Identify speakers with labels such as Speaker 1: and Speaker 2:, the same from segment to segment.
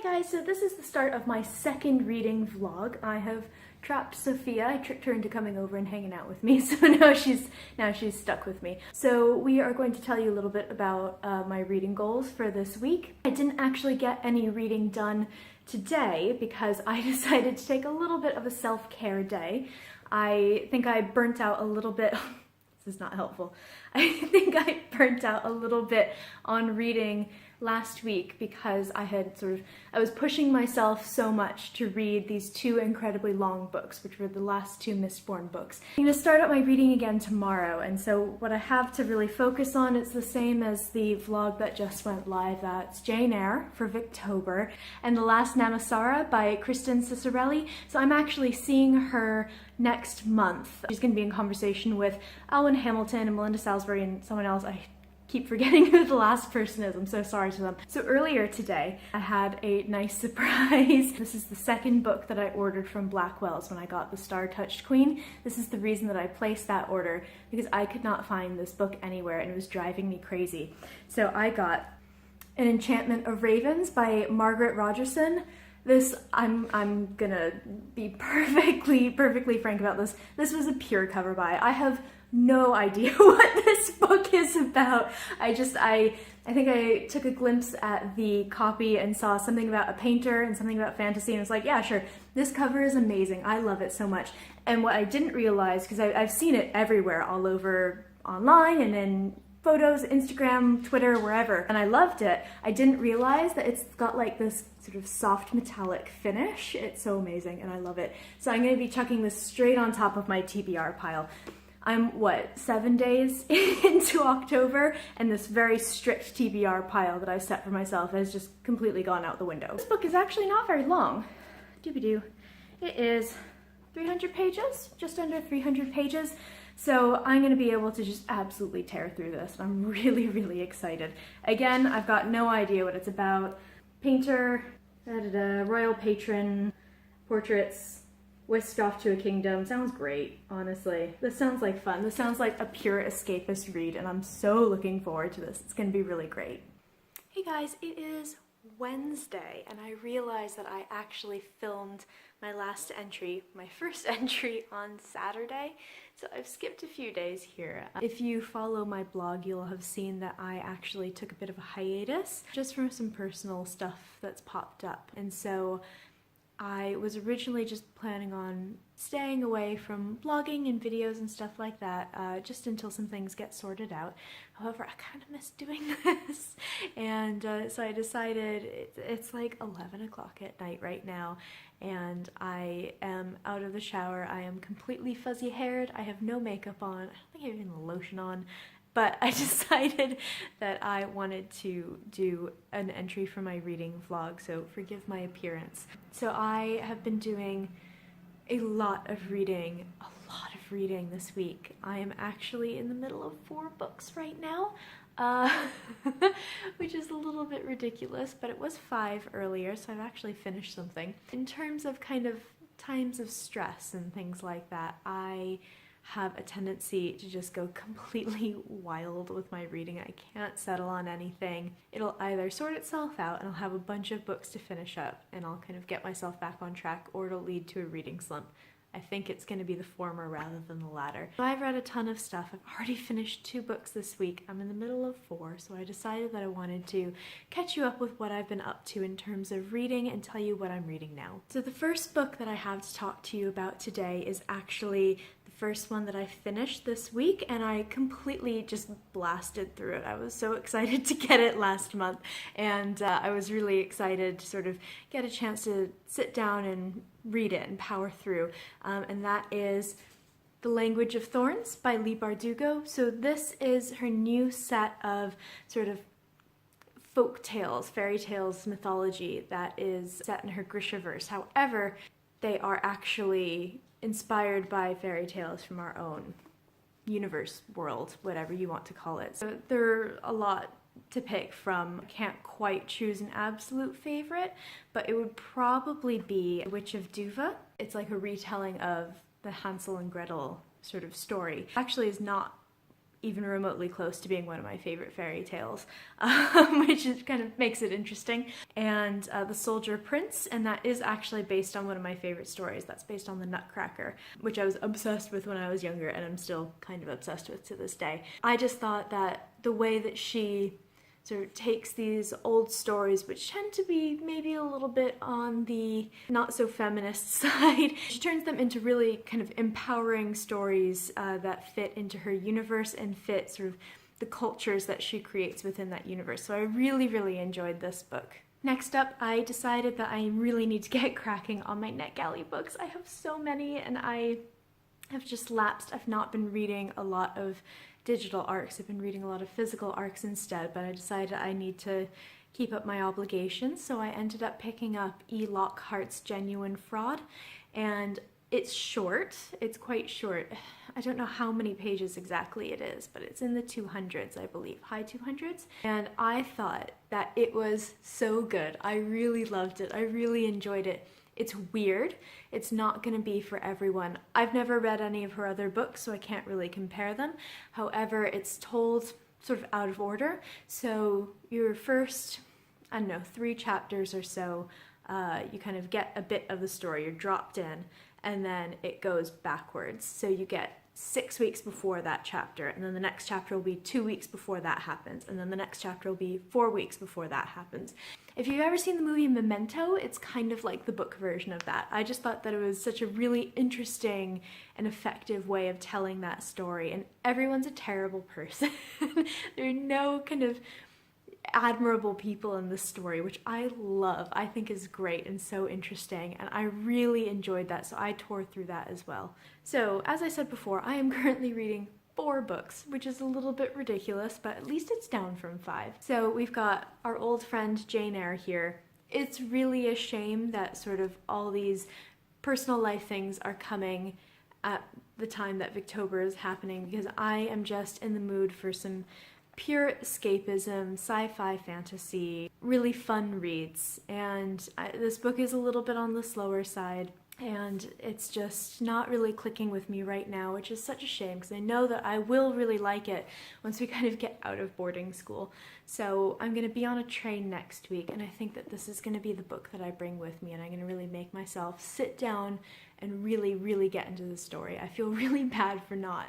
Speaker 1: guys, so this is the start of my second reading vlog. I have trapped Sophia. I tricked her into coming over and hanging out with me, so now she's stuck with me. So we are going to tell you a little bit about my reading goals for this week. I didn't actually get any reading done today because I decided to take a little bit of a self-care day. I think I burnt out a little bit. This is not helpful. I think I burnt out a little bit on reading last week because I was pushing myself so much to read these two incredibly long books, which were the last two Mistborn books. I'm going to start up my reading again tomorrow, and so what I have to really focus on, it's the same as the vlog that just went live. That's Jane Eyre for Victober, and The Last Namasara by Kristen Cicerelli. So I'm actually seeing her next month. She's going to be in conversation with Alwyn Hamilton and Melinda Salisbury and someone else. I keep forgetting who the last person is. I'm so sorry to them. So earlier today, I had a nice surprise. This is the second book that I ordered from Blackwell's when I got the Star-Touched Queen. This is the reason that I placed that order, because I could not find this book anywhere and it was driving me crazy. So I got An Enchantment of Ravens by Margaret Rogerson. This, I'm gonna be perfectly frank about this. This was a pure cover buy. I have no idea what this book is about. I think I took a glimpse at the copy and saw something about a painter and something about fantasy, and I was like, yeah, sure, this cover is amazing. I love it so much. And what I didn't realize, because I've seen it everywhere, all over online and in photos, Instagram, Twitter, wherever, and I loved it. I didn't realize that it's got like this sort of soft metallic finish. It's so amazing and I love it. So I'm going to be chucking this straight on top of my TBR pile. I'm, 7 days into October, and this very strict TBR pile that I set for myself has just completely gone out the window. This book is actually not very long. Doobie-doo. It is 300 pages, just under 300 pages. So I'm going to be able to just absolutely tear through this. I'm really excited. Again, I've got no idea what it's about. Painter, royal patron, portraits, whisked off to a kingdom. Sounds great, honestly. This sounds like fun. This sounds like a pure escapist read, and I'm so looking forward to this. It's going to be really great. Hey guys, it is Wednesday, and I realized that I actually filmed my last entry, my first entry, on Saturday, so I've skipped a few days here. If you follow my blog, you'll have seen that I actually took a bit of a hiatus just from some personal stuff that's popped up, and so I was originally just planning on staying away from blogging and videos and stuff like that, just until some things get sorted out. However, I kind of miss doing this, and so I decided it's like 11 o'clock at night right now, and I am out of the shower. I am completely fuzzy haired. I have no makeup on. I don't think I have even lotion on. But I decided that I wanted to do an entry for my reading vlog, so forgive my appearance. So I have been doing a lot of reading this week. I am actually in the middle of 4 books right now, which is a little bit ridiculous, but it was 5 earlier, so I've actually finished something. In terms of kind of times of stress and things like that, I have a tendency to just go completely wild with my reading. I can't settle on anything. It'll either sort itself out and I'll have a bunch of books to finish up and I'll kind of get myself back on track, or it'll lead to a reading slump. I think it's going to be the former rather than the latter. So I've read a ton of stuff. I've already finished 2 books this week. I'm in the middle of 4, so I decided that I wanted to catch you up with what I've been up to in terms of reading and tell you what I'm reading now. So the first book that I have to talk to you about today is actually the first one that I finished this week, and I completely just blasted through it. I was so excited to get it last month, and I was really excited to sort of get a chance to sit down and read it and power through, and that is The Language of Thorns by Leigh Bardugo. So this is her new set of sort of folk tales, fairy tales, mythology that is set in her Grishaverse. However, they are actually inspired by fairy tales from our own universe, world, whatever you want to call it. So there are a lot to pick from. I can't quite choose an absolute favorite, but it would probably be Witch of Duva. It's like a retelling of the Hansel and Gretel sort of story. It actually is not even remotely close to being one of my favorite fairy tales, which is kind of makes it interesting. And The Soldier Prince, and that is actually based on one of my favorite stories. That's based on the Nutcracker, which I was obsessed with when I was younger, and I'm still kind of obsessed with to this day. I just thought that the way that she sort of takes these old stories, which tend to be maybe a little bit on the not so feminist side, she turns them into really kind of empowering stories that fit into her universe and fit sort of the cultures that she creates within that universe. So I really, really enjoyed this book. Next up, I decided that I really need to get cracking on my NetGalley books. I have so many, and I have just lapsed. I've not been reading a lot of digital arcs. I've been reading a lot of physical arcs instead, but I decided I need to keep up my obligations, so I ended up picking up E. Lockhart's Genuine Fraud, and it's short. It's quite short. I don't know how many pages exactly it is, but it's in the 200s, I believe, high 200s, and I thought that it was so good. I really loved it. I really enjoyed it. It's weird. It's not going to be for everyone. I've never read any of her other books, so I can't really compare them. However, it's told sort of out of order. So your first, I don't know, 3 chapters or so, you kind of get a bit of the story. You're dropped in, and then it goes backwards. So you get 6 weeks before that chapter, and then the next chapter will be 2 weeks before that happens, and then the next chapter will be 4 weeks before that happens. If you've ever seen the movie Memento, it's kind of like the book version of that. I just thought that it was such a really interesting and effective way of telling that story, and everyone's a terrible person. There are no kind of admirable people in this story, which I love. I think is great and so interesting, and I really enjoyed that, so I tore through that as well. So, as I said before, I am currently reading 4 books, which is a little bit ridiculous, but at least it's down from 5. So we've got our old friend Jane Eyre here. It's really a shame that sort of all these personal life things are coming at the time that Victober is happening, because I am just in the mood for some pure escapism, sci-fi fantasy, really fun reads, and this book is a little bit on the slower side, and it's just not really clicking with me right now, which is such a shame, because I know that I will really like it once we kind of get out of boarding school. So I'm going to be on a train next week, and I think that this is going to be the book that I bring with me, and I'm going to really make myself sit down and really, really get into the story. I feel really bad for not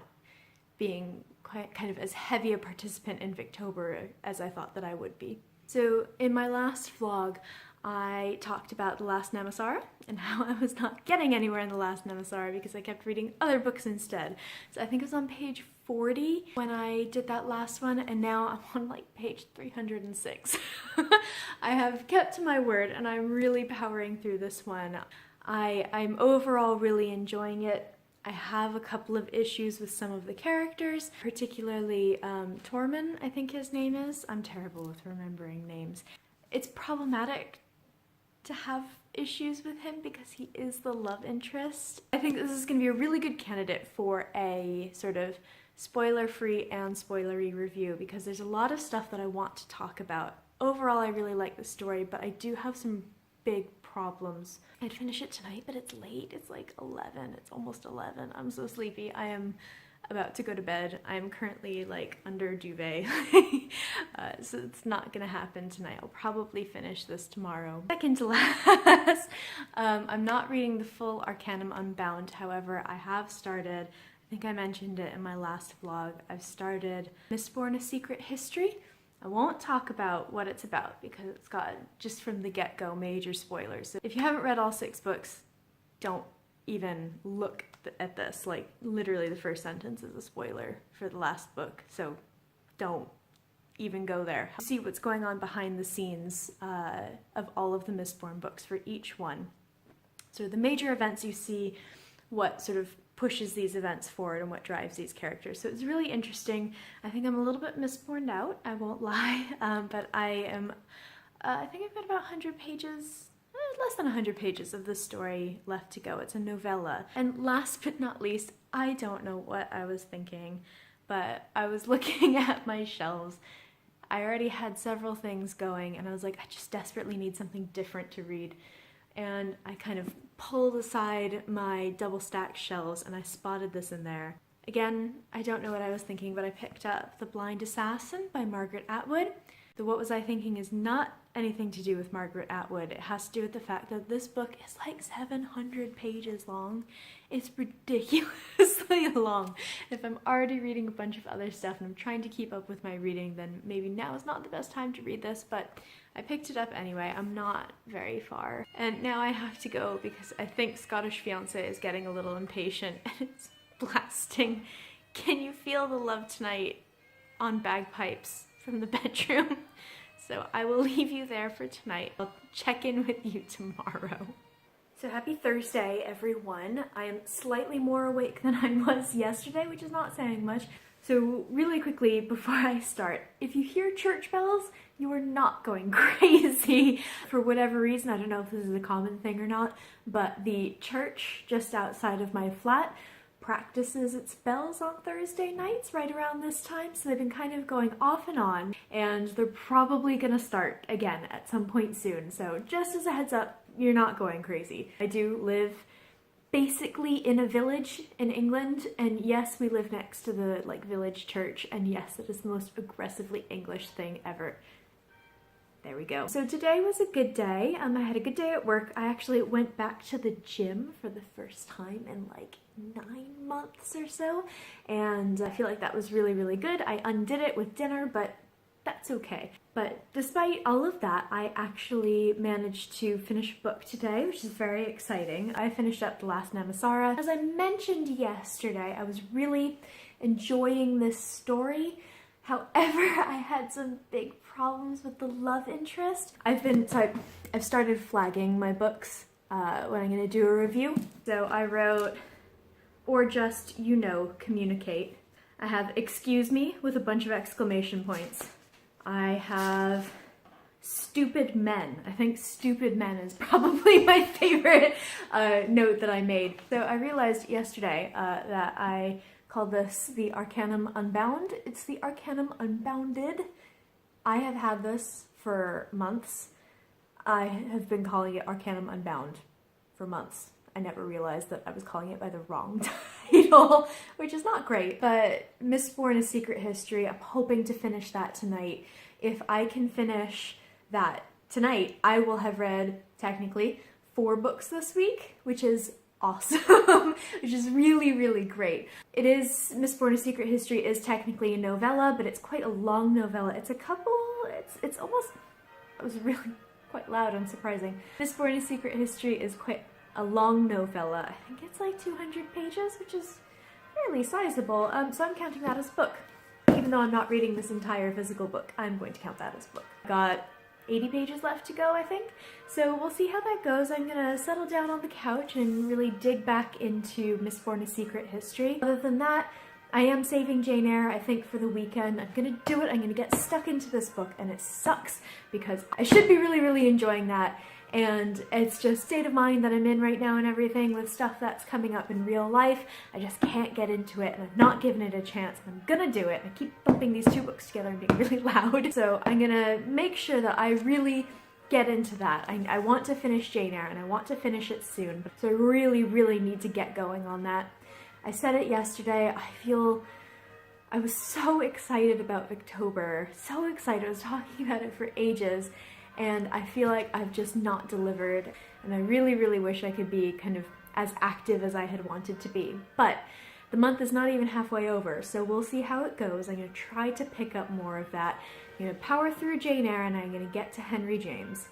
Speaker 1: being kind of as heavy a participant in Victober as I thought that I would be. So in my last vlog, I talked about The Last Nemesis and how I was not getting anywhere in The Last Nemesis because I kept reading other books instead. So I think it was on page 40 when I did that last one, and now I'm on like page 306. I have kept to my word, and I'm really powering through this one. I'm overall really enjoying it. I have a couple of issues with some of the characters, particularly Tormund, I think his name is. I'm terrible with remembering names. It's problematic to have issues with him because he is the love interest. I think this is going to be a really good candidate for a sort of spoiler-free and spoilery review, because there's a lot of stuff that I want to talk about. Overall, I really like the story, but I do have some big problems. I'd finish it tonight, but it's late. It's like 11. It's almost 11. I'm so sleepy. I am about to go to bed. I'm currently like under duvet, so it's not gonna happen tonight. I'll probably finish this tomorrow. Second to last, I'm not reading the full Arcanum Unbound. However, I have started, I think I mentioned it in my last vlog, I've started Mistborn: A Secret History. I won't talk about what it's about because it's got, just from the get-go, major spoilers. So if you haven't read all 6 books, don't even look at this. Like, literally the first sentence is a spoiler for the last book, so don't even go there. See what's going on behind the scenes of all of the Mistborn books for each one. So the major events you see, what sort of pushes these events forward and what drives these characters. So it's really interesting. I think I'm a little bit Mistborned out, I won't lie, but I am, I think I've got about 100 pages, less than 100 pages of the story left to go. It's a novella. And last but not least, I don't know what I was thinking, but I was looking at my shelves. I already had several things going, and I was like, I just desperately need something different to read. And I kind of pulled aside my double stacked shelves, and I spotted this in there. Again, I don't know what I was thinking, but I picked up The Blind Assassin by Margaret Atwood. The what was I thinking is not anything to do with Margaret Atwood. It has to do with the fact that this book is like 700 pages long. It's ridiculously long. If I'm already reading a bunch of other stuff and I'm trying to keep up with my reading, then maybe now is not the best time to read this, but I picked it up anyway. I'm not very far. And now I have to go because I think Scottish Fiancé is getting a little impatient and it's blasting "Can You Feel the Love Tonight" on bagpipes from the bedroom. So I will leave you there for tonight. I'll check in with you tomorrow. So happy Thursday, everyone. I am slightly more awake than I was yesterday, which is not saying much. So really quickly, before I start, if you hear church bells, you are not going crazy. For whatever reason, I don't know if this is a common thing or not, but the church just outside of my flat practices its bells on Thursday nights right around this time, so they've been kind of going off and on, and they're probably gonna start again at some point soon. So just as a heads up, you're not going crazy. I do live basically in a village in England, and yes, we live next to the village church, and yes, it is the most aggressively English thing ever. There we go. So today was a good day. I had a good day at work. I actually went back to the gym for the first time in like 9 months or so, and I feel like that was really, really good. I undid it with dinner, but that's okay. But despite all of that, I actually managed to finish a book today, which is very exciting. I finished up The Last Namasara. As I mentioned yesterday, I was really enjoying this story. However, I had some big problems with the love interest. I've started flagging my books when I'm gonna do a review. So I wrote, or just, you know, communicate. I have excuse me with a bunch of exclamation points. I have stupid men. I think stupid men is probably my favorite note that I made. So I realized yesterday that I called this the Arcanum Unbound. It's the Arcanum Unbounded. I have had this for months. I have been calling it Arcanum Unbound for months. I never realized that I was calling it by the wrong title, which is not great. But Mistborn: A Secret History, I'm hoping to finish that tonight. If I can finish that tonight, I will have read, technically, 4 books this week, which is awesome, which is really, really great. It is, Mistborn: A Secret History is technically a novella, but it's quite a long novella. It's almost, it was really quite loud, unsurprising. Mistborn: A Secret History is quite a long novella. I think it's like 200 pages, which is fairly sizable, so I'm counting that as book. Even though I'm not reading this entire physical book, I'm going to count that as book. Got 80 pages left to go, I think. So we'll see how that goes. I'm gonna settle down on the couch and really dig back into Mistborn: A Secret History. Other than that, I am saving Jane Eyre, I think, for the weekend. I'm gonna do it. I'm gonna get stuck into this book, and it sucks because I should be really, really enjoying that. And it's just state of mind that I'm in right now and everything with stuff that's coming up in real life. I just can't get into it, and I've not given it a chance, and I'm gonna do it. I keep bumping these 2 books together and being really loud. So I'm gonna make sure that I really get into that. I want to finish Jane Eyre, and I want to finish it soon. So I really, really need to get going on that. I said it yesterday, I was so excited about Victober. So excited, I was talking about it for ages. And I feel like I've just not delivered, and I really, really wish I could be kind of as active as I had wanted to be. But the month is not even halfway over, so we'll see how it goes. I'm going to try to pick up more of that. I'm going to power through Jane Eyre, and I'm going to get to Henry James.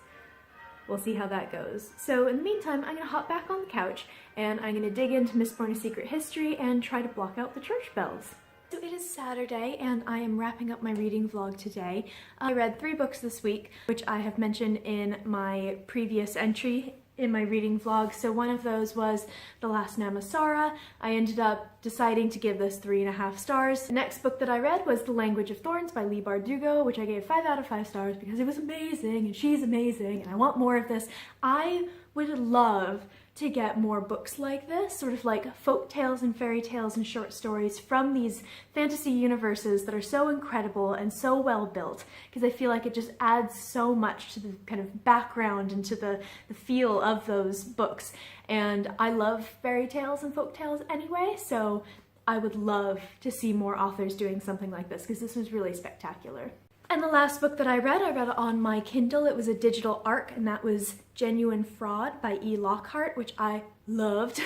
Speaker 1: We'll see how that goes. So in the meantime, I'm going to hop back on the couch, and I'm going to dig into Mistborn: A Secret History and try to block out the church bells. So it is Saturday, and I am wrapping up my reading vlog today. I read 3 books this week, which I have mentioned in my previous entry in my reading vlog. So one of those was The Last Namasara. I ended up deciding to give this 3.5 stars. The next book that I read was The Language of Thorns by Leigh Bardugo, which I gave 5 out of 5 stars because it was amazing, and she's amazing, and I want more of this. I would love to get more books like this, sort of like folk tales and fairy tales and short stories from these fantasy universes that are so incredible and so well built, because I feel like it just adds so much to the kind of background and to the feel of those books. And I love fairy tales and folk tales anyway, so I would love to see more authors doing something like this because this was really spectacular. And the last book that I read on my Kindle. It was a digital ARC, and that was Genuine Fraud by E. Lockhart, which I loved.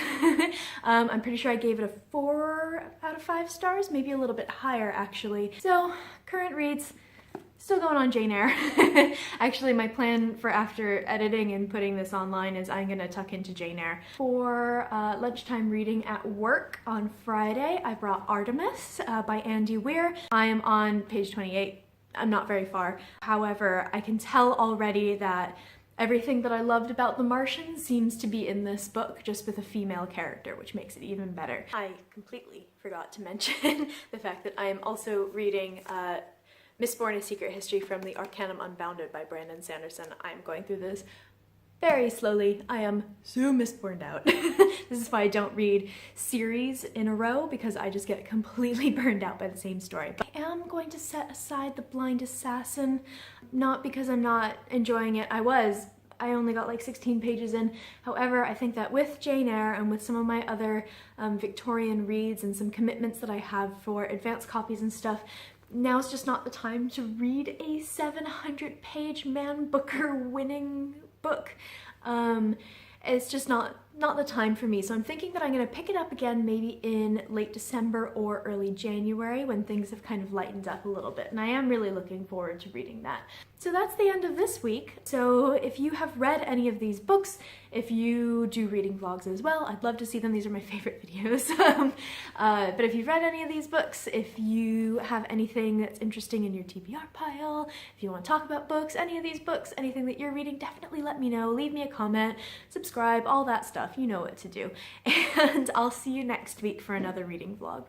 Speaker 1: I'm pretty sure I gave it a 4 out of 5 stars, maybe a little bit higher actually. So, current reads, still going on Jane Eyre. Actually, my plan for after editing and putting this online is I'm gonna tuck into Jane Eyre. For lunchtime reading at work on Friday, I brought Artemis by Andy Weir. I am on page 28. I'm not very far. However, I can tell already that everything that I loved about The Martian seems to be in this book, just with a female character, which makes it even better. I completely forgot to mention the fact that I am also reading Mistborn: A Secret History from the Arcanum Unbounded by Brandon Sanderson. I am going through this very slowly. I am so Mistborned out. This is why I don't read series in a row, because I just get completely burned out by the same story. But I am going to set aside The Blind Assassin, not because I'm not enjoying it. I only got like 16 pages in. However, I think that with Jane Eyre and with some of my other Victorian reads and some commitments that I have for advanced copies and stuff, now's just not the time to read a 700-page Man Booker winning book. It's just not the time for me. So I'm thinking that I'm gonna pick it up again maybe in late December or early January when things have kind of lightened up a little bit. And I am really looking forward to reading that. So that's the end of this week. So if you have read any of these books, if you do reading vlogs as well, I'd love to see them. These are my favorite videos. But if you've read any of these books, if you have anything that's interesting in your TBR pile, if you want to talk about books, any of these books, anything that you're reading, definitely let me know. Leave me a comment, subscribe, all that stuff. You know what to do. And I'll see you next week for another reading vlog.